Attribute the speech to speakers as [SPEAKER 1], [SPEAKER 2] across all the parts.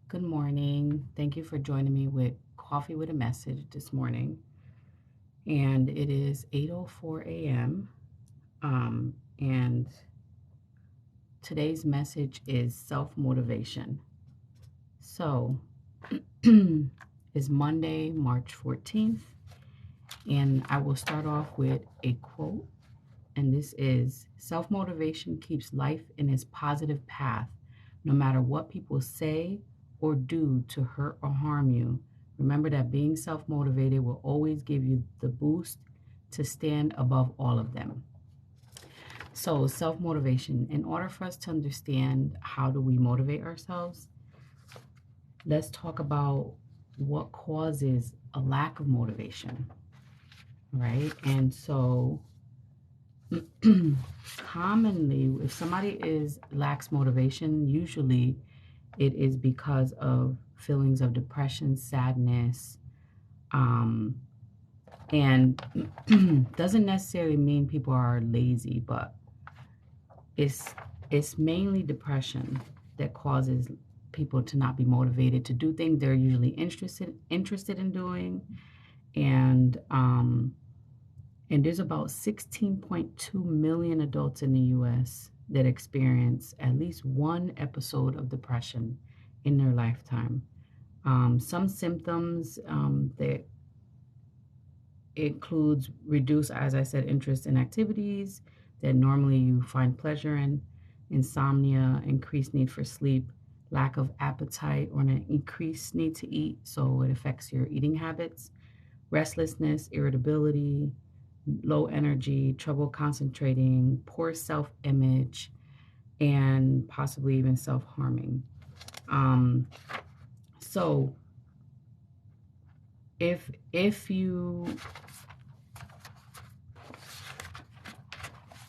[SPEAKER 1] Good morning. Thank you for joining me with Coffee with a Message this morning. And it is 8:04 a.m. And today's message is self-motivation. So, it's Monday, March 14th, and I will start off with a quote, and this is self-motivation keeps life in its positive path, no matter what people say or do to hurt or harm you. Remember that being self motivated will always give you the boost to stand above all of them. So, self motivation, in order for us to understand how do we motivate ourselves, let's talk about what causes a lack of motivation, right? And so, commonly, if somebody is lacks motivation, usually it is because of feelings of depression, sadness, um, and doesn't necessarily mean people are lazy, but it's it's mainly depression that causes people to not be motivated to do things they're usually interested in doing, and there's about 16.2 million adults in the U.S. that experience at least one episode of depression in their lifetime. Some symptoms that includes reduced, as I said, interest in activities that normally you find pleasure in, insomnia, increased need for sleep, lack of appetite, or an increased need to eat, so it affects your eating habits, restlessness, irritability, low energy, trouble concentrating, poor self image, and possibly even self harming. Um, so if you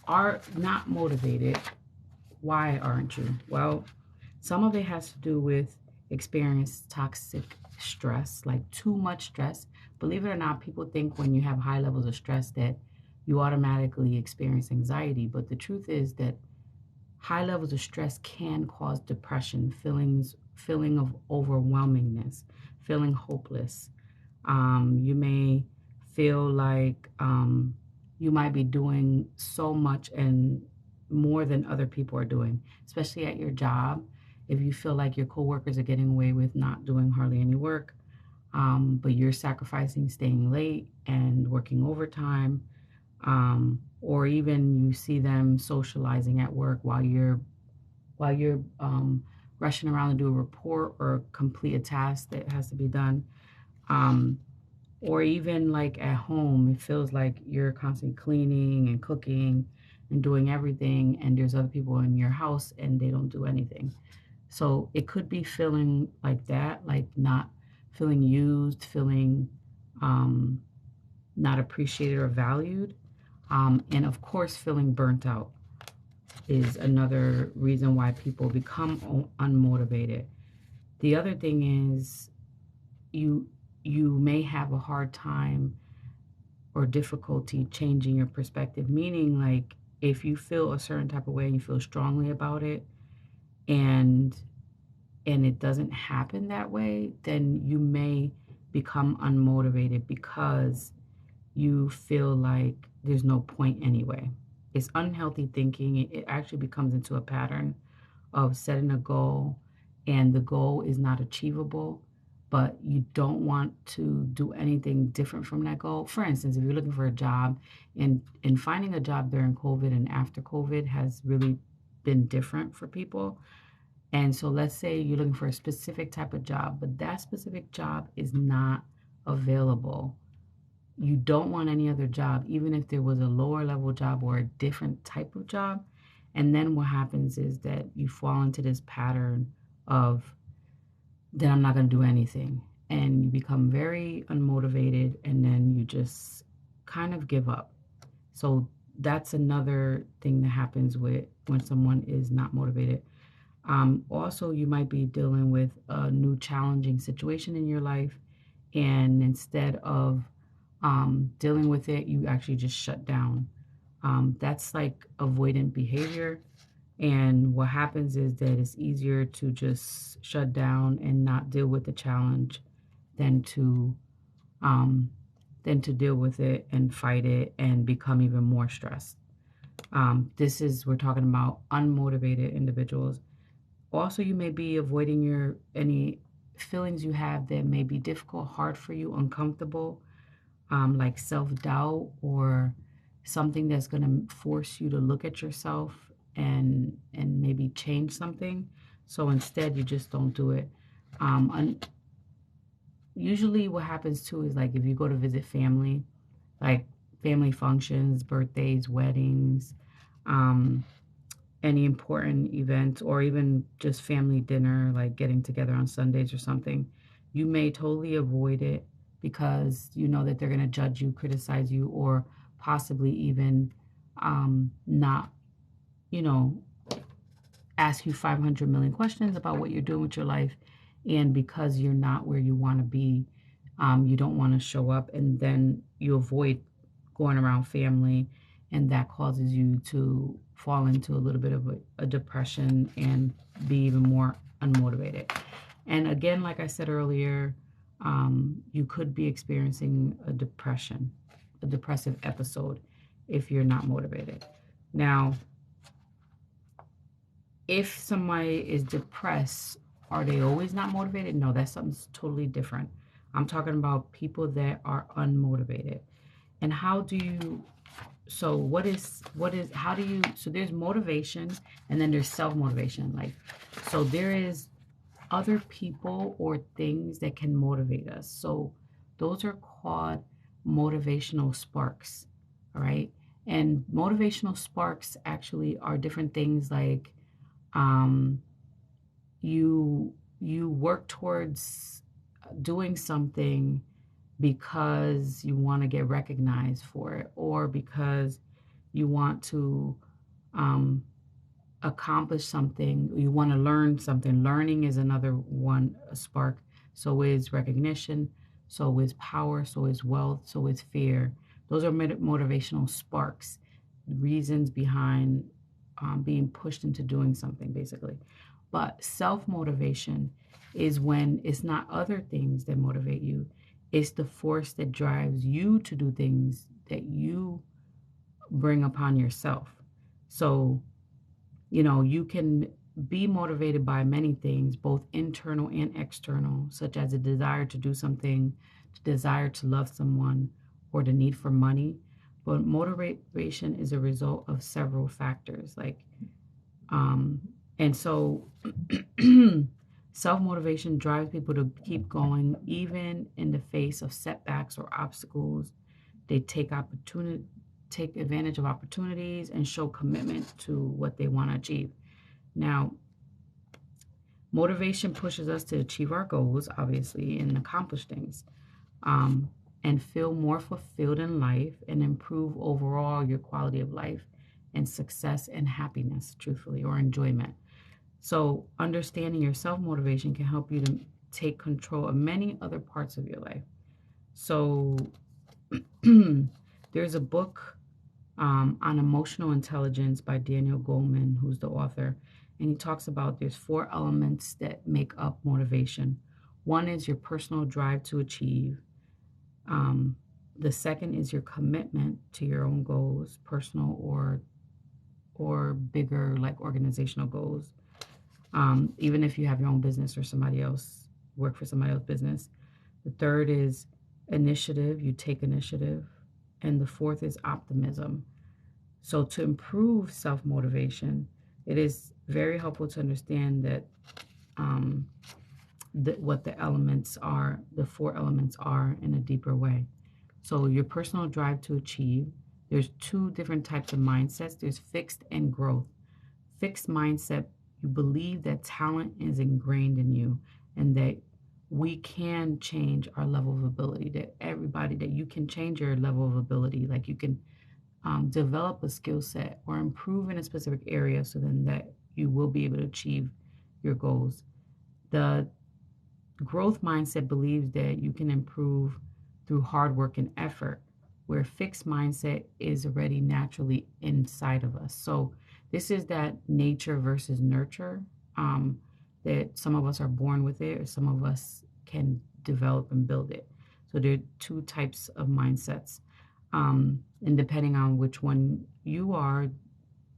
[SPEAKER 1] are not motivated, why aren't you? Well, some of it has to do with experience toxic stress, like too much stress. Believe it or not, people think when you have high levels of stress that you automatically experience anxiety, but the truth is that high levels of stress can cause depression, feeling of overwhelmingness, feeling hopeless. You may feel like you might be doing so much and more than other people are doing, especially at your job. If you feel like your coworkers are getting away with not doing hardly any work, but you're sacrificing staying late and working overtime, or even you see them socializing at work while you're rushing around to do a report or complete a task that has to be done. Um, or even like at home, it feels like you're constantly cleaning and cooking and doing everything, and there's other people in your house and they don't do anything. So it could be feeling like that, like not feeling used, feeling um, not appreciated or valued. And of course, feeling burnt out is another reason why people become unmotivated. The other thing is you you may have a hard time or difficulty changing your perspective, meaning like if you feel a certain type of way and you feel strongly about it, and it doesn't happen that way, then you may become unmotivated because you feel like there's no point anyway. It's unhealthy thinking. It actually becomes into a pattern of setting a goal, and the goal is not achievable, but you don't want to do anything different from that goal. For instance, if you're looking for a job, and finding a job during COVID and after COVID has really been different for people. And so let's say you're looking for a specific type of job, but that specific job is not available. You don't want any other job, even if there was a lower level job or a different type of job. And then what happens is that you fall into this pattern of, then I'm not going to do anything. And you become very unmotivated, and then you just kind of give up. So that's another thing that happens with when someone is not motivated. Also, you might be dealing with a new challenging situation in your life, and instead of dealing with it, you actually just shut down. That's like avoidant behavior. And what happens is that it's easier to just shut down and not deal with the challenge than to um, deal with it and fight it and become even more stressed. We're talking about unmotivated individuals. Also, you may be avoiding any feelings you have that may be difficult, hard for you, uncomfortable, like self-doubt or something that's going to force you to look at yourself and maybe change something. So instead, you just don't do it. And usually, what happens too is like if you go to visit family, like family functions, birthdays, weddings, um, any important events, or even just family dinner, like getting together on Sundays or something, you may totally avoid it because you know that they're going to judge you, criticize you, or possibly even not, you know, ask you 500 million questions about what you're doing with your life. And because you're not where you want to be, you don't want to show up, and then you avoid going around family, and that causes you to fall into a little bit of a depression and be even more unmotivated. And again, like I said earlier, you could be experiencing a depressive episode if you're not motivated. Now, if somebody is depressed, are they always not motivated? No, that's something totally different. I'm talking about people that are unmotivated. And how do you, so how do you, so there's motivation and then there's self-motivation. Like, so there is other people or things that can motivate us. So those are called motivational sparks. All right. And motivational sparks actually are different things like, um, you work towards doing something because you want to get recognized for it, or because you want to um, accomplish something, you want to learn something. Learning is another one, a spark. So is recognition, so is power, so is wealth, so is fear. Those are motivational sparks, reasons behind being pushed into doing something, basically. But self motivation is when it's not other things that motivate you, it's the force that drives you to do things that you bring upon yourself. So, you can be motivated by many things, both internal and external, such as a desire to do something, the desire to love someone, or the need for money. But motivation is a result of several factors, um, and so self motivation drives people to keep going, even in the face of setbacks or obstacles. They take advantage of opportunities and show commitment to what they want to achieve. Now, motivation pushes us to achieve our goals, obviously, and accomplish things, um, and feel more fulfilled in life and improve overall your quality of life and success and happiness, truthfully, or enjoyment. So, understanding your self motivation can help you to take control of many other parts of your life. So, there's a book on emotional intelligence by Daniel Goleman, who's the author, and he talks about there's four elements that make up motivation. One is your personal drive to achieve. Um, the second is your commitment to your own goals, personal or bigger, like organizational goals. Even if you have your own business or somebody else work for somebody else's business. The third is initiative. You take initiative. And the fourth is optimism. So to improve self-motivation, it is very helpful to understand that um, what the four elements are in a deeper way. So your personal drive to achieve, there's two different types of mindsets. There's fixed and growth. Fixed mindset, you believe that talent is ingrained in you and that we can change our level of ability, that you can change your level of ability, like you can develop a skill set or improve in a specific area so then that you will be able to achieve your goals. The growth mindset believes that you can improve through hard work and effort, where fixed mindset is already naturally inside of us. So This is that nature versus nurture, um, that some of us are born with it, or some of us can develop and build it. So there are two types of mindsets. And depending on which one you are,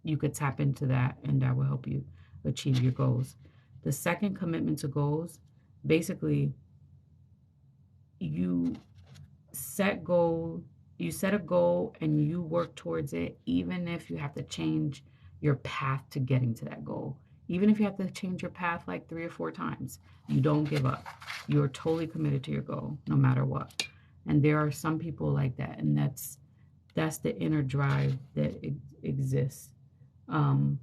[SPEAKER 1] you could tap into that, and that will help you achieve your goals. The second commitment to goals, basically, you set goal you set a goal and you work towards it, even if you have to change your path to getting to that goal. Even if you have to change your path like 3 or 4 times, you don't give up. You're totally committed to your goal no matter what. And there are some people like that, and that's the inner drive that exists. um,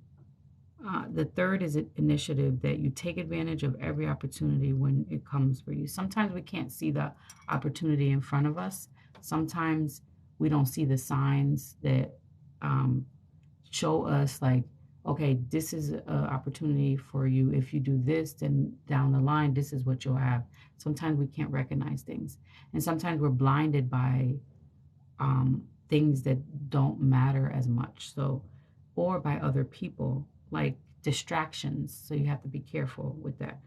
[SPEAKER 1] the third is an initiative, that you take advantage of every opportunity when it comes for you. Sometimes we can't see the opportunity in front of us. Sometimes we don't see the signs that um, show us, like, okay, this is an opportunity for you. If you do this, then down the line, this is what you'll have. Sometimes we can't recognize things. And sometimes we're blinded by things that don't matter as much. So, or by other people, like distractions. So you have to be careful with that.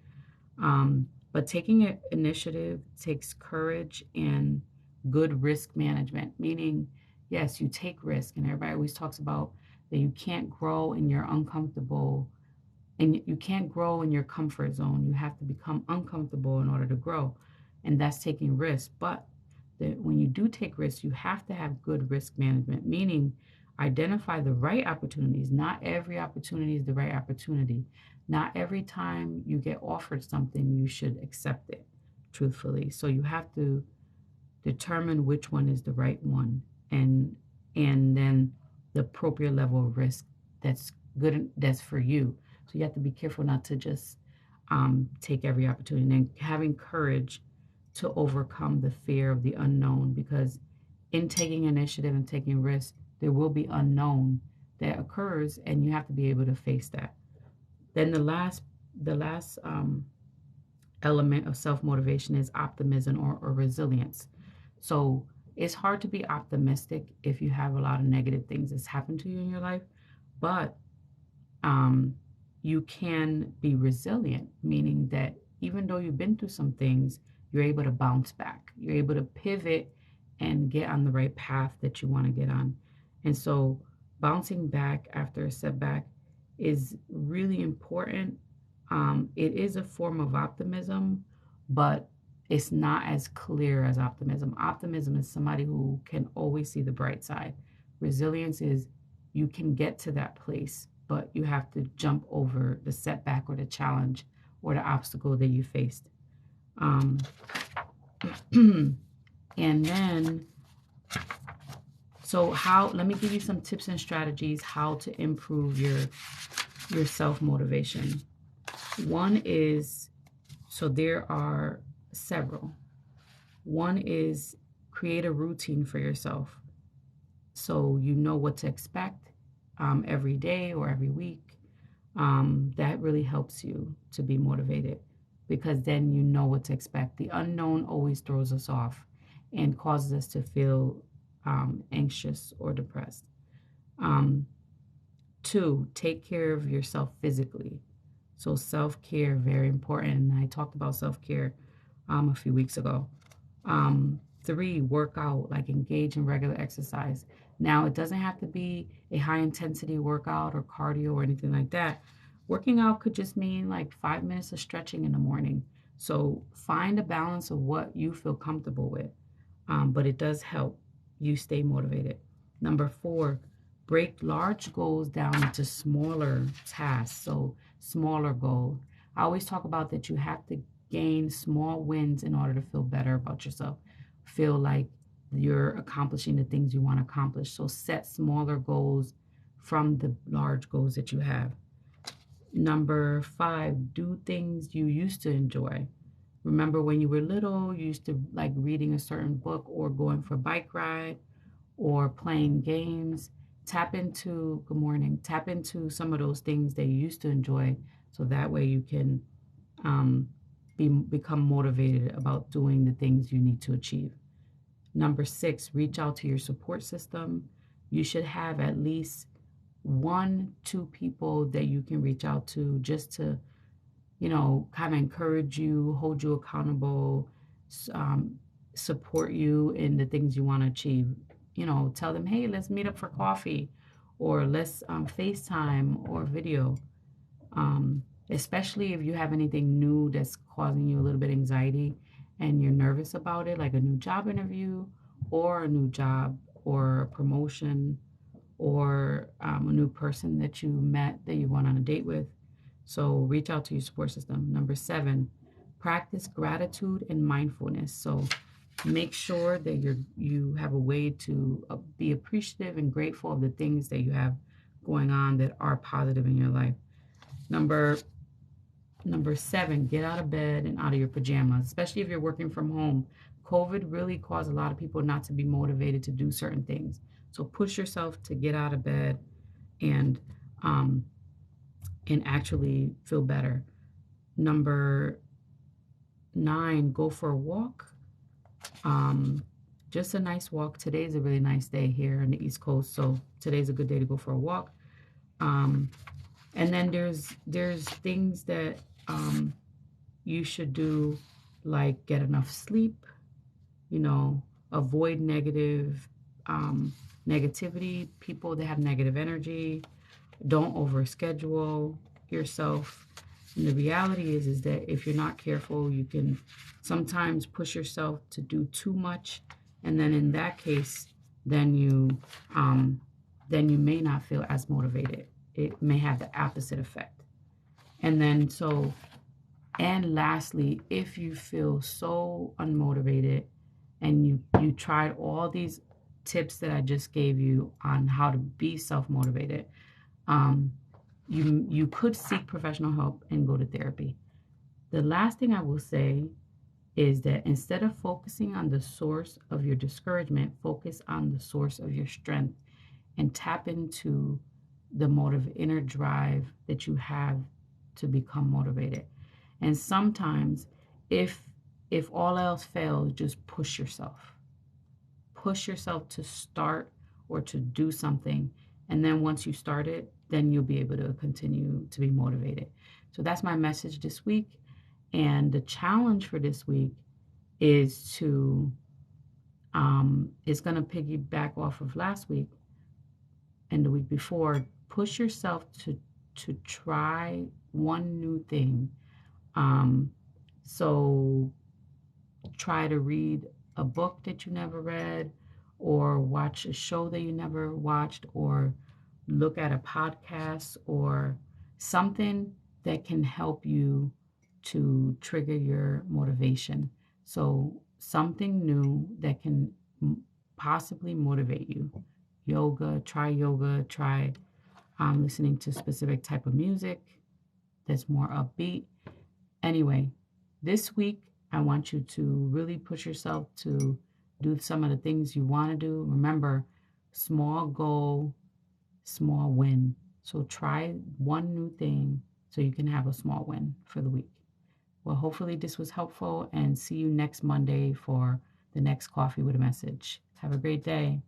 [SPEAKER 1] But taking initiative takes courage and good risk management, meaning, yes, you take risk. And everybody always talks about that you can't grow in your uncomfortable, and you can't grow in your comfort zone. You have to become uncomfortable in order to grow. And that's taking risks. But when you do take risks, you have to have good risk management, meaning identify the right opportunities. Not every opportunity is the right opportunity. Not every time you get offered something, you should accept it, truthfully. So you have to determine which one is the right one, and then the appropriate level of risk that's good, that's for you. So you have to be careful not to just take every opportunity, and then having courage to overcome the fear of the unknown, because in taking initiative and taking risks, there will be unknown that occurs, and you have to be able to face that. Then the last element of self motivation is optimism, or resilience. So it's hard to be optimistic if you have a lot of negative things that's happened to you in your life, but um, you can be resilient, meaning that even though you've been through some things, you're able to bounce back. You're able to pivot and get on the right path that you want to get on. And so bouncing back after a setback is really important. It is a form of optimism, but it's not as clear as optimism. Optimism is somebody who can always see the bright side. Resilience is you can get to that place, but you have to jump over the setback or the challenge or the obstacle that you faced. Um, and then, so let me give you some tips and strategies how to improve your self motivation. One is, so there are several. One is create a routine for yourself, so you know what to expect every day or every week. That really helps you to be motivated, because then you know what to expect. The unknown always throws us off and causes us to feel anxious or depressed. Um, Two, take care of yourself physically. So self-care, very important. And I talked about self-care a few weeks ago. Three, work out, like engage in regular exercise. Now, it doesn't have to be a high intensity workout or cardio or anything like that. Working out could just mean like 5 minutes of stretching in the morning. So find a balance of what you feel comfortable with, but it does help you stay motivated. Number four, break large goals down into smaller tasks. So smaller goals. I always talk about that you have to gain small wins in order to feel better about yourself. Feel like you're accomplishing the things you want to accomplish. So set smaller goals from the large goals that you have. Number five, do things you used to enjoy. Remember when you were little, you used to like reading a certain book or going for a bike ride or playing games. Good morning, tap into some of those things that you used to enjoy, so that way you can become motivated about doing the things you need to achieve. Number six, reach out to your support system. You should have at least one, two people that you can reach out to just to, kind of encourage you, hold you accountable, um, support you in the things you want to achieve. Tell them, hey, let's meet up for coffee, or let's FaceTime or video. Especially if you have anything new that's causing you a little bit of anxiety and you're nervous about it, like a new job interview or a new job or a promotion or a new person that you met that you went on a date with. So reach out to your support system. Number 7, practice gratitude and mindfulness. So make sure that you have a way to be appreciative and grateful of the things that you have going on that are positive in your life. Number 7, get out of bed and out of your pajamas, especially if you're working from home. COVID really caused a lot of people not to be motivated to do certain things. So push yourself to get out of bed and um, and actually feel better. Number 9, go for a walk. Just a nice walk. Today's a really nice day here on the East Coast, so today's a good day to go for a walk. Um, and then there's things that you should do, like get enough sleep, avoid negativity, people that have negative energy. Don't overschedule yourself. And the reality is that if you're not careful, you can sometimes push yourself to do too much, and then in that case, then you may not feel as motivated. It may have the opposite effect. And lastly, if you feel so unmotivated and you tried all these tips that I just gave you on how to be self-motivated, you could seek professional help and go to therapy. The last thing I will say is that instead of focusing on the source of your discouragement, focus on the source of your strength and tap into the inner drive that you have to become motivated. And sometimes if all else fails, just push yourself. Push yourself to start or to do something. And then once you start it, then you'll be able to continue to be motivated. So that's my message this week. And the challenge for this week is it's going to piggyback off of last week and the week before. Push yourself to try one new thing. So try to read a book that you never read, or watch a show that you never watched, or look at a podcast or something that can help you to trigger your motivation. So something new that can possibly motivate you. Yoga, try listening to specific type of music that's more upbeat. Anyway, this week, I want you to really push yourself to do some of the things you want to do. Remember, small goal, small win. So try one new thing so you can have a small win for the week. Well, hopefully this was helpful, and see you next Monday for the next Coffee with a Message. Have a great day.